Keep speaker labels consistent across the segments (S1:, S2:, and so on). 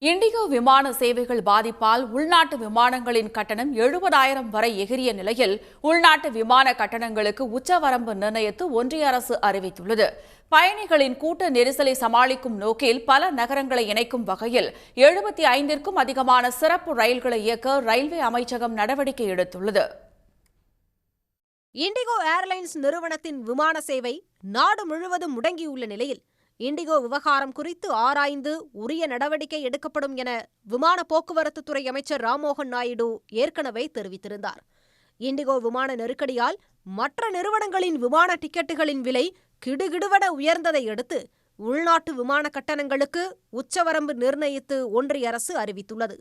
S1: Indigo விமான சேவைகள் பாதிப்பால் உள்நாட்டு விமானங்களின் கட்டணம் 70,000 வரை எகிறிய நிலையில் உள்நாட்டு விமான கட்டணங்களுக்கு உச்சவரம்பு நிர்ணயித்து ஒன்றிய அரசு அறிவித்துள்ளது. பயணிகளின் கூட்ட நெரிசலை சமாளிக்கும் நோக்கில் பல நகரங்களை இணைக்கும் வகையில் 75க்கும் அதிகமான சிறப்பு ரயில்களை இயக்க ரயில்வே அமைச்சகம் நடவடிக்கை எடுத்துள்ளது.
S2: இண்டிகோ ஏர்லைன்ஸ் நிறுவனத்தின் விமான சேவை நாடு முழுவதும் முடங்கியுள்ள நிலையில் இண்டிகோ விவகாரம் குறித்து ஆராய்ந்து உரிய நடவடிக்கை எடுக்கப்படும் என விமான போக்குவரத்துத்துறை அமைச்சர் ராம்மோகன் நாயுடு ஏற்கனவே தெரிவித்திருந்தார். இண்டிகோ விமான நெருக்கடியால் மற்ற நிறுவனங்களின் விமான டிக்கெட்டுகளின் விலை கிடுகிடுவென உயர்ந்ததை அடுத்து உள்நாட்டு விமான கட்டணங்களுக்கு உச்சவரம்பு நிர்ணயித்து ஒன்றிய அரசு அறிவித்துள்ளது.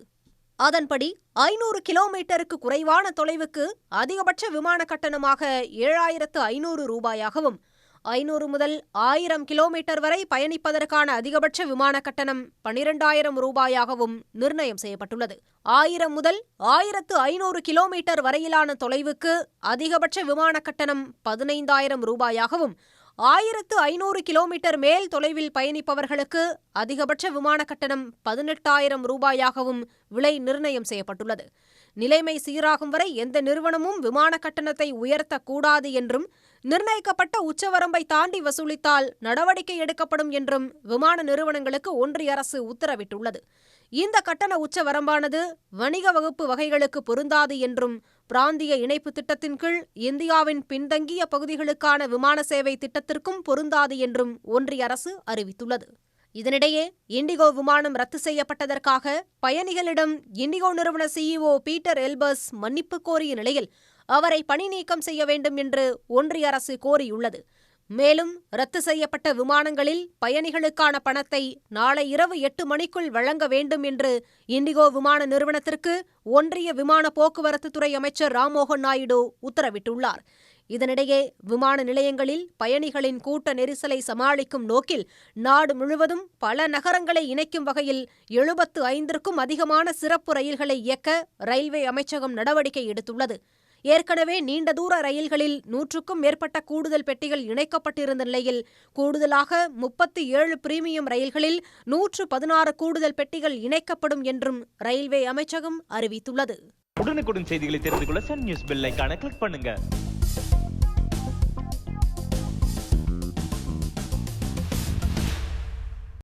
S2: அதன்படி 500 கிலோமீட்டருக்கு குறைவான தொலைவுக்கு அதிகபட்ச விமான கட்டணமாக 7,500 ரூபாயாகவும் 500 முதல் 1000 கிலோமீட்டர் வரை பயணிப்பதற்கான அதிகபட்ச விமான கட்டணம் 12,000 ரூபாயாகவும் நிர்ணயம் செய்யப்பட்டுள்ளது. 1000 முதல் 1,500 கிலோமீட்டர் வரையிலான தொலைவுக்கு அதிகபட்ச விமான கட்டணம் 15,000 ரூபாயாகவும் 1,500 கிலோமீட்டர் மேல் தொலைவில் பயணிப்பவர்களுக்கு அதிகபட்ச விமான கட்டணம் 18,000 ரூபாயாகவும் விலை நிர்ணயம் செய்யப்பட்டுள்ளது. நிலைமை சீராகும் வரை எந்த நிறுவனமும் விமான கட்டணத்தை உயர்த்தக்கூடாது என்றும் நிர்ணயிக்கப்பட்ட உச்சவரம்பை தாண்டி வசூலித்தால் நடவடிக்கை எடுக்கப்படும் என்றும் விமான நிறுவனங்களுக்கு ஒன்றிய அரசு உத்தரவிட்டுள்ளது. இந்த கட்டண உச்சவரம்பானது வணிக வகுப்பு வகைகளுக்கு பொருந்தாது என்றும் பிராந்திய இணைப்பு திட்டத்தின் கீழ் இந்தியாவின் பின்தங்கிய பகுதிகளுக்கான விமான சேவை திட்டத்திற்கும் பொருந்தாது என்றும் ஒன்றிய அரசு அறிவித்துள்ளது. இதனிடையே இண்டிகோ விமானம் ரத்து செய்யப்பட்டதற்காக பயணிகளிடம் இண்டிகோ நிறுவன சிஇஓ பீட்டர் எல்பர்ஸ் மன்னிப்பு கோரிய நிலையில் அவரை பணி நீக்கம் செய்ய வேண்டும் என்று ஒன்றிய அரசு கோரியுள்ளது. மேலும் ரத்து செய்யப்பட்ட விமானங்களில் பயணிகளுக்கான பணத்தை நாளை இரவு 8 மணிக்குள் வழங்க வேண்டும் என்று இண்டிகோ விமான நிறுவனத்திற்கு ஒன்றிய விமான போக்குவரத்துத்துறை அமைச்சர் ராம்மோகன் நாயுடு உத்தரவிட்டுள்ளார். இதனிடையே விமான நிலையங்களில் பயணிகளின் கூட்ட நெரிசலை சமாளிக்கும் நோக்கில் நாடு முழுவதும் பல நகரங்களை இணைக்கும் வகையில் 75க்கும் அதிகமான சிறப்பு ரயில்களை இயக்க ரயில்வே அமைச்சகம் நடவடிக்கை எடுத்துள்ளது. ஏற்கனவே நீண்ட தூர ரயில்களில் 100க்கும் மேற்பட்ட கூடுதல் பெட்டிகள் இணைக்கப்பட்டிருந்த நிலையில் கூடுதலாக 37 பிரீமியம் ரயில்களில் 116 கூடுதல் பெட்டிகள் இணைக்கப்படும் என்றும் ரயில்வே அமைச்சகம் அறிவித்துள்ளது.
S3: உடனுக்குடன் செய்திகளை தெரிந்து கொள்ள சன் நியூஸ் பெல் ஐகானை கிளிக் பண்ணுங்க.